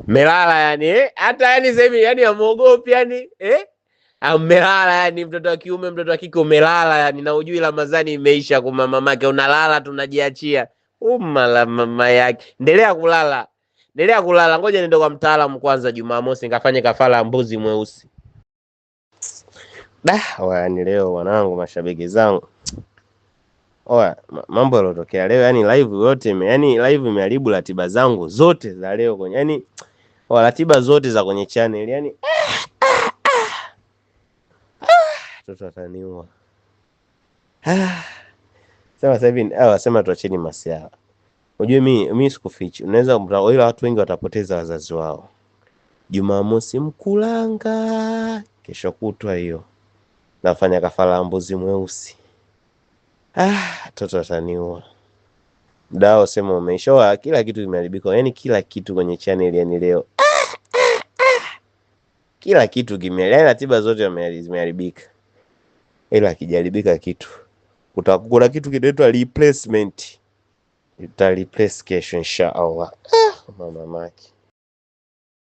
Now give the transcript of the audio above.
Melala yani hata yani sasa hivi yani amuogopi yani amelala yani, mtoto wa kiume mtoto wa kike umelala yani, na ujui Ramadhani imeisha kwa mamake, unalala tunajiachia la mama yake. Endelea kulala, endelea kulala, ngoja niende kwa mtaalamu kwanza Jumamosi nikafanye kafara mbuzi mweusi. Yani leo wanangu, mashabiki zangu, mambo yalotokea leo yani live yote yani live imeharibu ratiba zangu zote za leo kwenye yani ratiba zote za kwenye channel yani mtoto ataniua. Sasa hivi wasema tuacheni masiara. Unajua mimi sikufichi. Unaweza ila watu wengi watapoteza wazazi wao. Jumamosi mkulanga, kesho kutwa hiyo nafanya kafara mbuzi mweusi. Mtoto ataniua. Dao sema umeisha, kila kitu kimeharibika. Yaani kila kitu kwenye channel yani leo. Kila kitu kimeharibika, ratiba zote zimeharibika. Ila kijaribika kitu. Kuna kitu kinaitwa replacement. Ita replace kesho inshallah. Mama maki.